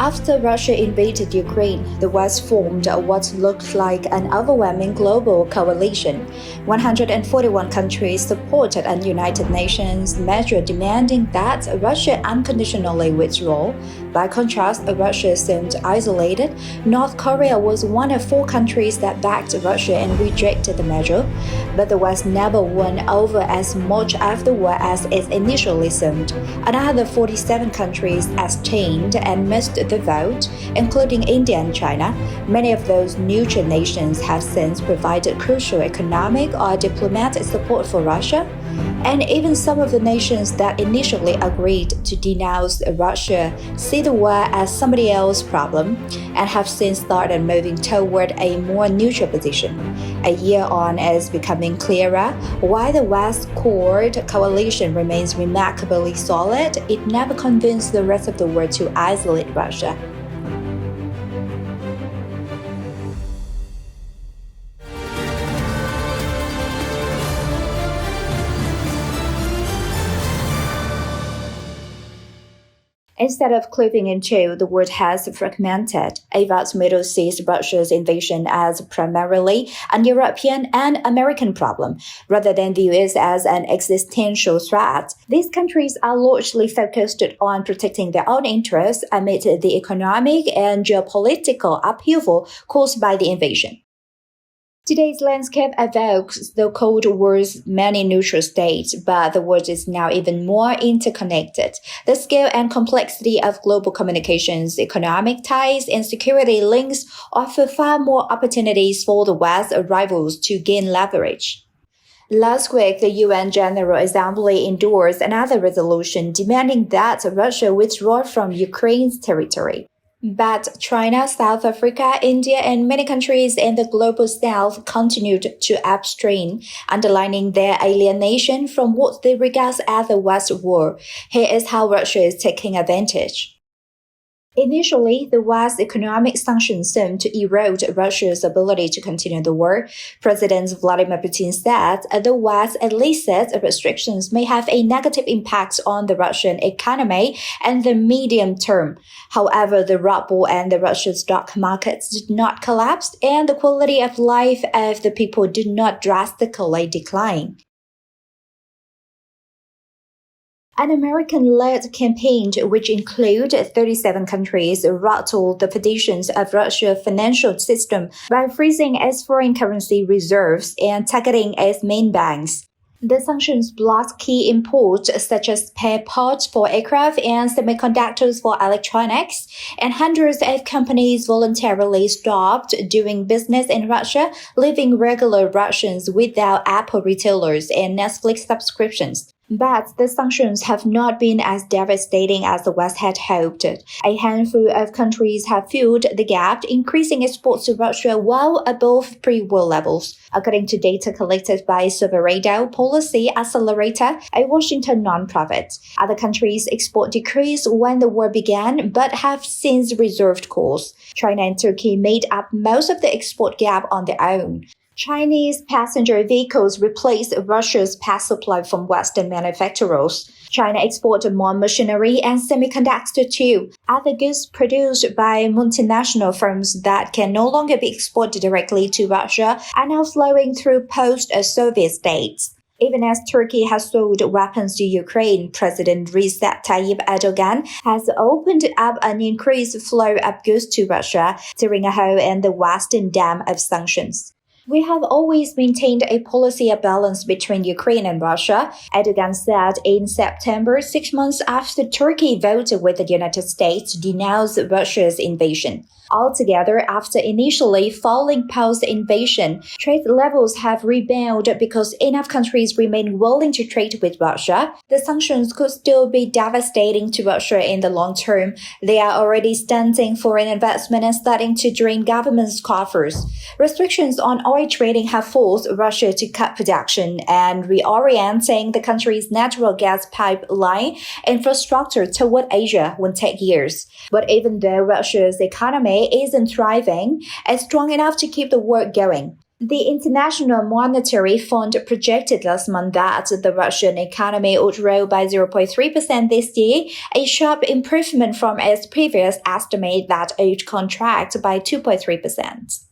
After Russia invaded Ukraine, the West formed what looked like an overwhelming global coalition. 141 countries supported a United Nations measure demanding that Russia unconditionally withdraw. By contrast, Russia seemed isolated. North Korea was one of 4 countries that backed Russia and rejected the measure. But the West never won over as much of the war as it initially seemed. Another 47 countries abstained and missed the vote, including India and China. Many of those neutral nations have since provided crucial economic or diplomatic support for Russia, and even some of the nations that initially agreed to denounce Russia see the war as somebody else's problem and have since started moving toward a more neutral position. A year on, it is becoming clearer why the West core coalition remains remarkably solid. It never convinced the rest of the world to isolate Russia. Instead of cleaving in two, the world has fragmented. A vast Middle sees Russia's invasion as primarily a European and American problem, rather than view it as an existential threat. These countries are largely focused on protecting their own interests amid the economic and geopolitical upheaval caused by the invasion. Today's landscape evokes the Cold War's many neutral states, but the world is now even more interconnected. The scale and complexity of global communications, economic ties, and security links offer far more opportunities for the West's rivals to gain leverage. Last week, the UN General Assembly endorsed another resolution demanding that Russia withdraw from Ukraine's territory. But China, South Africa, India, and many countries in the global south continued to abstain, underlining their alienation from what they regard as the West war. Here is how Russia is taking advantage. Initially, the West's economic sanctions seemed to erode Russia's ability to continue the war. President Vladimir Putin said the West's illicit restrictions may have a negative impact on the Russian economy in the medium term. However, the ruble and the Russian stock markets did not collapse, and the quality of life of the people did not drastically decline. An American-led campaign, which included 37 countries, rattled the foundations of Russia's financial system by freezing its foreign currency reserves and targeting its main banks. The sanctions blocked key imports such as spare parts for aircraft and semiconductors for electronics, and hundreds of companies voluntarily stopped doing business in Russia, leaving regular Russians without Apple retailers and Netflix subscriptions. But the sanctions have not been as devastating as the West had hoped. A handful of countries have filled the gap, increasing exports to Russia well above pre-war levels. According to data collected by Silverado Policy Accelerator, a Washington nonprofit, other countries' export decreased when the war began, but have since reserved course. China and Turkey made up most of the export gap on their own. Chinese passenger vehicles replaced Russia's past supply from Western manufacturers. China exported more machinery and semiconductors too. Other goods produced by multinational firms that can no longer be exported directly to Russia are now flowing through post-Soviet states. Even as Turkey has sold weapons to Ukraine, President Recep Tayyip Erdogan has opened up an increased flow of goods to Russia, tearing a hole in the Western dam of sanctions. We have always maintained a policy of balance between Ukraine and Russia, Erdogan said in September, 6 months after Turkey voted with the United States to denounce Russia's invasion. Altogether, after initially falling post-invasion, trade levels have rebounded because enough countries remain willing to trade with Russia. The sanctions could still be devastating to Russia in the long term. They are already stunting foreign investment and starting to drain governments' coffers. Restrictions on oil trading have forced Russia to cut production, and reorienting the country's natural gas pipeline infrastructure toward Asia will take years. But even though Russia's economy isn't thriving, it's strong enough to keep the war going. The International Monetary Fund projected last month that the Russian economy would grow by 0.3% this year, a sharp improvement from its previous estimate that it would contract by 2.3%.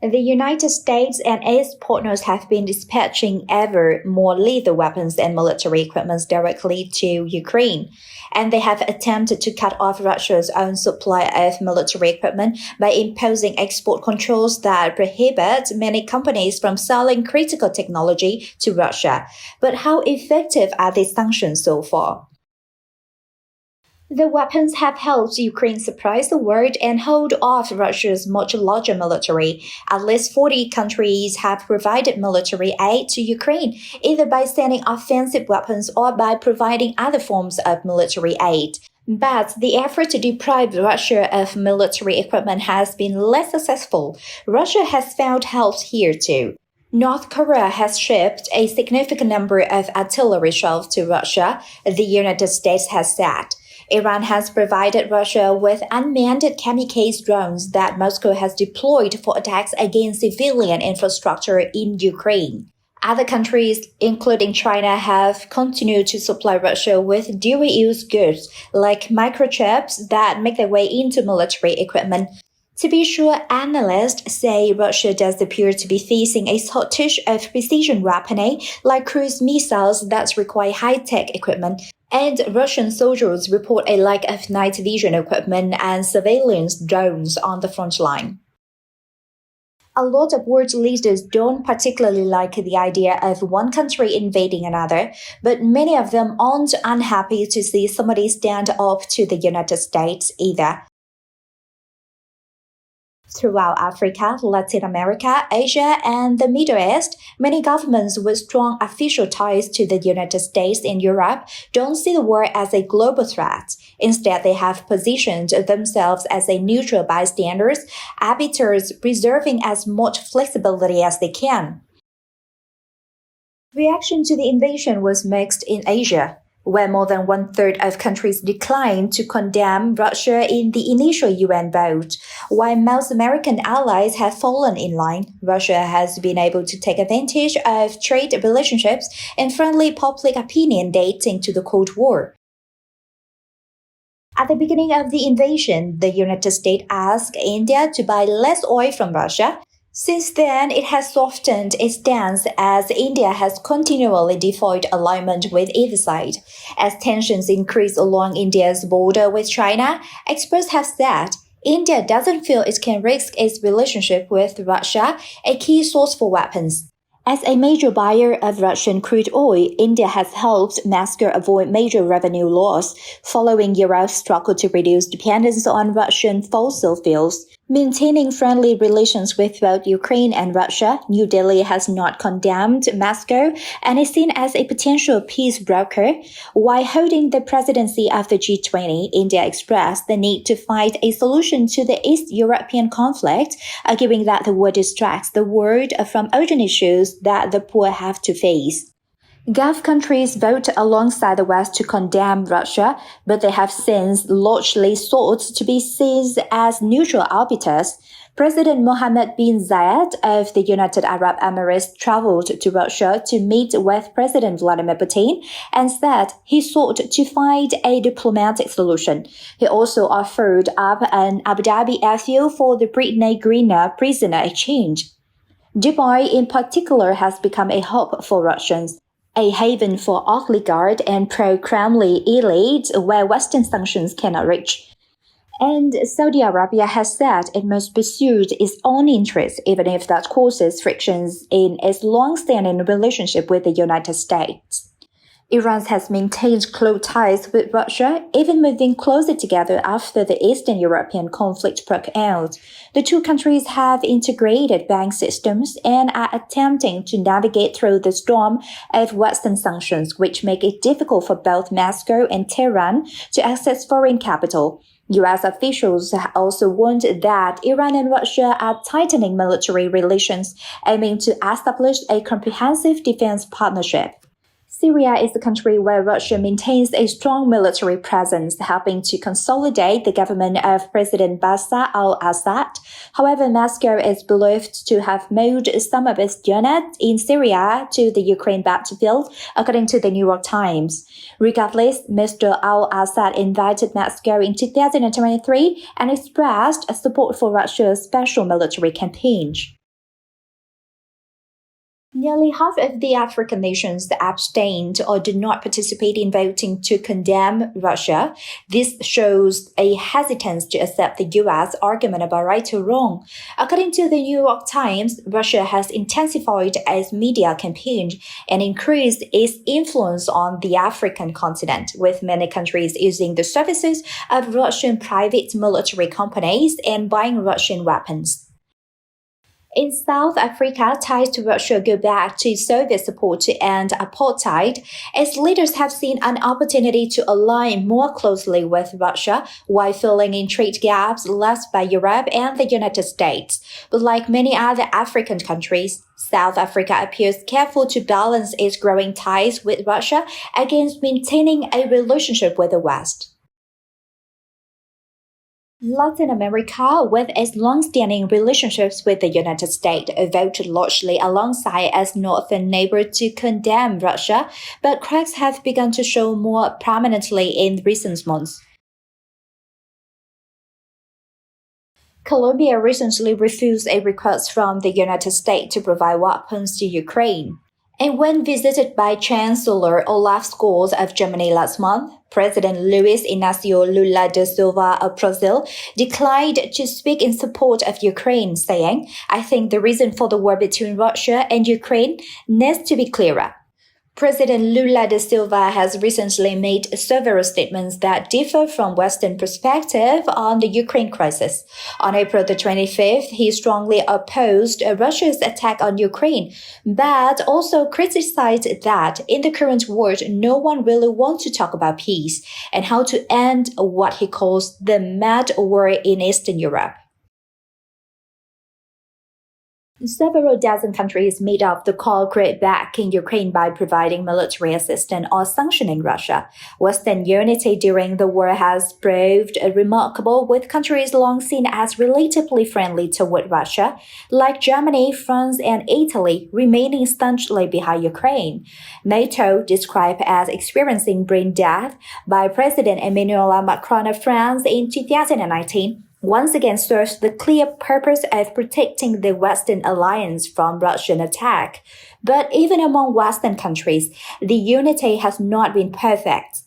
The United States and its partners have been dispatching ever more lethal weapons and military equipment directly to Ukraine, and they have attempted to cut off Russia's own supply of military equipment by imposing export controls that prohibit many companies from selling critical technology to Russia. But how effective are these sanctions so far? The weapons have helped Ukraine surprise the world and hold off Russia's much larger military. At least 40 countries have provided military aid to Ukraine, either by sending offensive weapons or by providing other forms of military aid. But the effort to deprive Russia of military equipment has been less successful. Russia has found help here too. North Korea has shipped a significant number of artillery shells to Russia, the United States has said. Iran has provided Russia with unmanned kamikaze drones that Moscow has deployed for attacks against civilian infrastructure in Ukraine. Other countries, including China, have continued to supply Russia with dual-use goods like microchips that make their way into military equipment. To be sure, analysts say Russia does appear to be facing a shortage of precision weaponry like cruise missiles that require high-tech equipment, and Russian soldiers report a lack of night vision equipment and surveillance drones on the front line. A lot of world leaders don't particularly like the idea of one country invading another, but many of them aren't unhappy to see somebody stand up to the United States either. Throughout Africa, Latin America, Asia, and the Middle East, many governments with strong official ties to the United States and Europe don't see the war as a global threat. Instead, they have positioned themselves as a neutral bystanders, arbiters, preserving as much flexibility as they can. Reaction to the invasion was mixed in Asia, where more than one-third of countries declined to condemn Russia in the initial UN vote. While most American allies have fallen in line, Russia has been able to take advantage of trade relationships and friendly public opinion dating to the Cold War. At the beginning of the invasion, the United States asked India to buy less oil from Russia. Since then, it has softened its stance as India has continually defied alignment with either side. As tensions increase along India's border with China, experts have said India doesn't feel it can risk its relationship with Russia, a key source for weapons. As a major buyer of Russian crude oil, India has helped Moscow avoid major revenue loss following Europe's struggle to reduce dependence on Russian fossil fuels. Maintaining friendly relations with both Ukraine and Russia, New Delhi has not condemned Moscow and is seen as a potential peace broker. While holding the presidency of the G20, India expressed the need to find a solution to the East European conflict, arguing that the war distracts the world from urgent issues that the poor have to face. Gulf countries voted alongside the West to condemn Russia, but they have since largely sought to be seen as neutral arbiters. President Mohammed bin Zayed of the United Arab Emirates traveled to Russia to meet with President Vladimir Putin and said he sought to find a diplomatic solution. He also offered up an Abu Dhabi airfield for the Britney Greener prisoner exchange. Dubai, in particular, has become a hub for Russians, a haven for oligarch and pro-Kremlin elites where Western sanctions cannot reach. And Saudi Arabia has said it must pursue its own interests, even if that causes frictions in its long-standing relationship with the United States. Iran has maintained close ties with Russia, even moving closer together after the Eastern European conflict broke out. The two countries have integrated bank systems and are attempting to navigate through the storm of Western sanctions, which make it difficult for both Moscow and Tehran to access foreign capital. U.S. officials also warned that Iran and Russia are tightening military relations, aiming to establish a comprehensive defense partnership. Syria is the country where Russia maintains a strong military presence, helping to consolidate the government of President Bashar al-Assad. However, Moscow is believed to have moved some of its units in Syria to the Ukraine battlefield, according to the New York Times. Regardless, Mr. al-Assad invited Moscow in 2023 and expressed support for Russia's special military campaign. Nearly half of the African nations abstained or did not participate in voting to condemn Russia. This shows a hesitance to accept the U.S. argument about right or wrong. According to the New York Times, Russia has intensified its media campaign and increased its influence on the African continent, with many countries using the services of Russian private military companies and buying Russian weapons. In South Africa, ties to Russia go back to Soviet support to end apartheid. Its leaders have seen an opportunity to align more closely with Russia while filling in trade gaps left by Europe and the United States. But like many other African countries, South Africa appears careful to balance its growing ties with Russia against maintaining a relationship with the West. Latin America, with its long-standing relationships with the United States, voted largely alongside its northern neighbor to condemn Russia, but cracks have begun to show more prominently in recent months. Colombia recently refused a request from the United States to provide weapons to Ukraine. And when visited by Chancellor Olaf Scholz of Germany last month, President Luis Inácio Lula da Silva of Brazil declined to speak in support of Ukraine, saying, "I think the reason for the war between Russia and Ukraine needs to be clearer." President Lula da Silva has recently made several statements that differ from Western perspective on the Ukraine crisis. On April the 25th, he strongly opposed Russia's attack on Ukraine, but also criticized that in the current world, no one really wants to talk about peace and how to end what he calls the mad war in Eastern Europe. Several dozen countries made up the call create back in Ukraine by providing military assistance or sanctioning Russia. Western unity during the war has proved remarkable, with countries long seen as relatively friendly toward Russia, like Germany, France, and Italy, remaining staunchly behind Ukraine. NATO, described as experiencing brain death by President Emmanuel Macron of France in 2019, once again serves the clear purpose of protecting the Western alliance from Russian attack. But even among Western countries, the unity has not been perfect.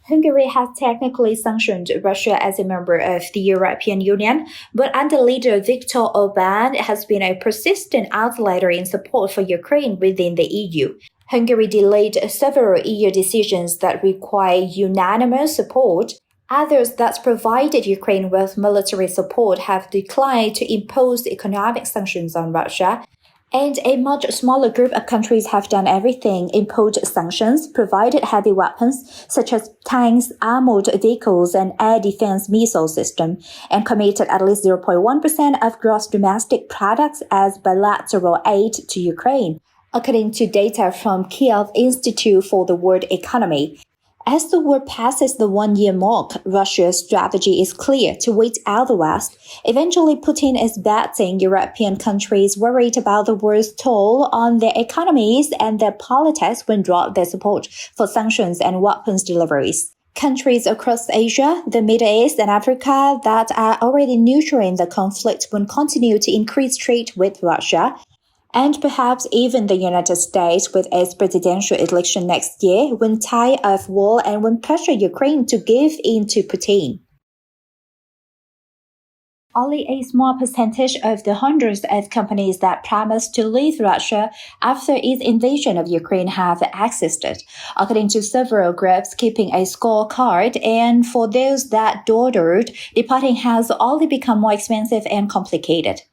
Hungary has technically sanctioned Russia as a member of the European Union, but under leader Viktor Orbán has been a persistent outsider in support for Ukraine within the EU. Hungary delayed several EU decisions that require unanimous support. Others that provided Ukraine with military support have declined to impose economic sanctions on Russia. And a much smaller group of countries have done everything: imposed sanctions, provided heavy weapons such as tanks, armored vehicles, and air defense missile system, and committed at least 0.1% of gross domestic products as bilateral aid to Ukraine, according to data from Kiev Institute for the World Economy. As the war passes the one-year mark, Russia's strategy is clear: to wait out the West, eventually putting its bets in European countries worried about the war's toll on their economies and their politics when drop their support for sanctions and weapons deliveries. Countries across Asia, the Middle East, and Africa that are already neutral in the conflict will continue to increase trade with Russia, and perhaps even the United States with its presidential election next year when tired of war and when pressure Ukraine to give in to Putin. Only a small percentage of the hundreds of companies that promised to leave Russia after its invasion of Ukraine have exited, according to several groups keeping a scorecard, and for those that dawdled, departing has only become more expensive and complicated.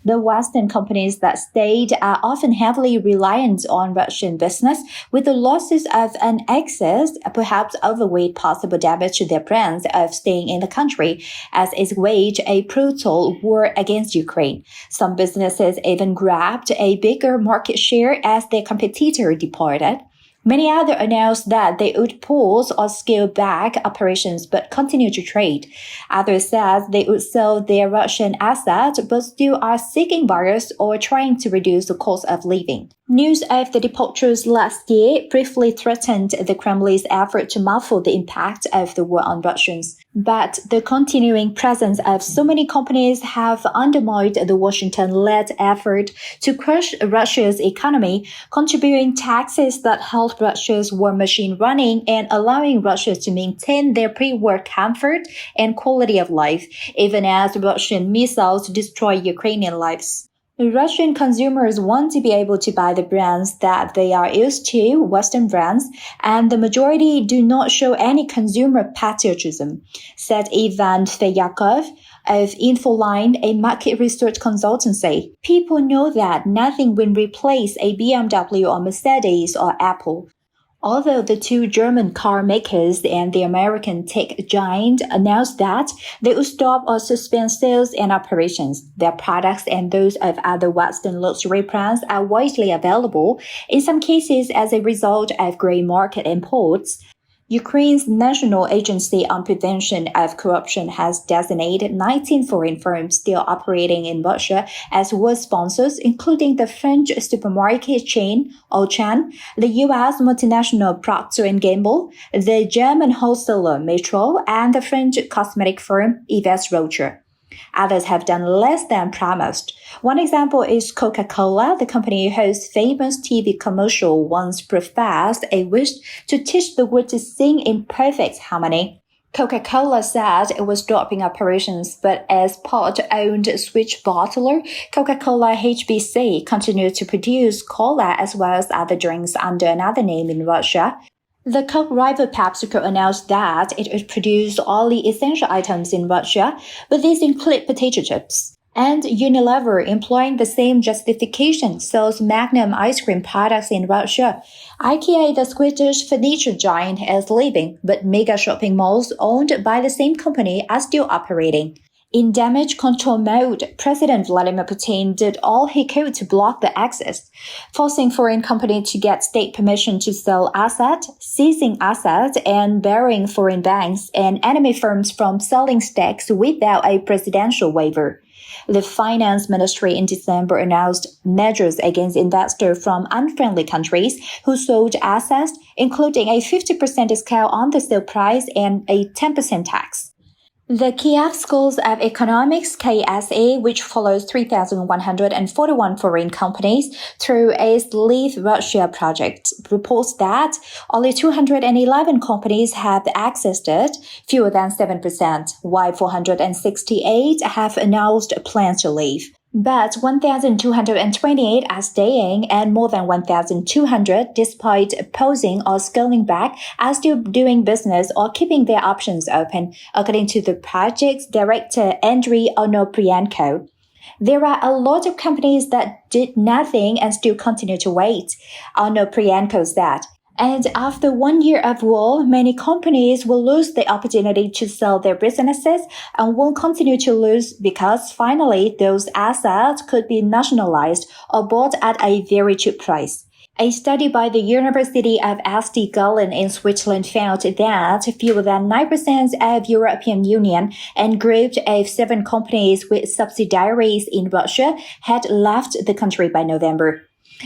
The Western companies that stayed are often heavily reliant on Russian business, with the losses of an excess, perhaps overweight possible damage to their brands of staying in the country, as it waged a brutal war against Ukraine. Some businesses even grabbed a bigger market share as their competitor departed. Many others announced that they would pause or scale back operations but continue to trade. Others said they would sell their Russian assets but still are seeking buyers or trying to reduce the cost of living. News of the departures last year briefly threatened the Kremlin's effort to muffle the impact of the war on Russians. But the continuing presence of so many companies have undermined the Washington-led effort to crush Russia's economy, contributing taxes that held Russia's war machine running and allowing Russia to maintain their pre-war comfort and quality of life, even as Russian missiles destroy Ukrainian lives. Russian consumers want to be able to buy the brands that they are used to, Western brands, and the majority do not show any consumer patriotism, said Ivan Feyakov of Infoline, a market research consultancy. People know that nothing will replace a BMW or Mercedes or Apple. Although the two German car makers and the American tech giant announced that they would stop or suspend sales and operations, their products and those of other Western luxury brands are widely available, in some cases as a result of gray market imports. Ukraine's National Agency on Prevention of Corruption has designated 19 foreign firms still operating in Russia as war sponsors, including the French supermarket chain Auchan, the U.S. multinational Procter & Gamble, the German wholesaler Metro, and the French cosmetic firm Yves Rocher. Others have done less than promised. One example is Coca-Cola, the company whose famous TV commercial once professed a wish to teach the world to sing in perfect harmony. Coca-Cola said it was dropping operations, but as part-owned switch bottler, Coca-Cola HBC continued to produce cola as well as other drinks under another name in Russia. The Coke rival PepsiCo announced that it would produce all the essential items in Russia, but these include potato chips. And Unilever, employing the same justification, sells Magnum ice cream products in Russia. IKEA, the Swedish furniture giant, is leaving, but mega shopping malls owned by the same company are still operating. In damage control mode, President Vladimir Putin did all he could to block the access, forcing foreign companies to get state permission to sell assets, seizing assets, and barring foreign banks and enemy firms from selling stocks without a presidential waiver. The finance ministry in December announced measures against investors from unfriendly countries who sold assets, including a 50% discount on the sale price and a 10% tax. The Kiev Schools of Economics (KSE), which follows 3,141 foreign companies through its Leave Russia project, reports that only 211 companies have accessed it, fewer than 7%, while 468 have announced plans to leave. But 1,228 are staying and more than 1,200, despite pausing or scaling back, are still doing business or keeping their options open, according to the project's director Andriy Onoprienko. There are a lot of companies that did nothing and still continue to wait, Onoprienko said. And after 1 year of war, many companies will lose the opportunity to sell their businesses and will continue to lose because finally those assets could be nationalized or bought at a very cheap price. A study by the University of St. Gallen in Switzerland found that fewer than 9% of European Union and group of 7 companies with subsidiaries in Russia had left the country by November.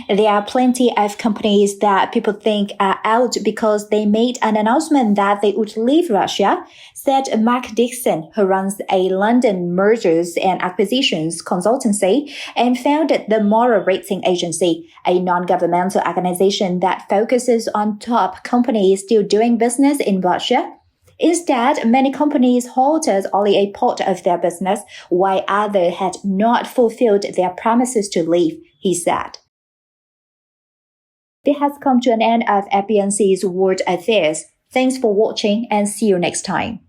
There are plenty of companies that people think are out because they made an announcement that they would leave Russia, said Mark Dixon, who runs a London mergers and acquisitions consultancy and founded the Moral Rating Agency, a non-governmental organization that focuses on top companies still doing business in Russia. Instead, many companies halted only a part of their business, while others had not fulfilled their promises to leave, he said. This has come to an end of FBNC's World Affairs. Thanks for watching and see you next time.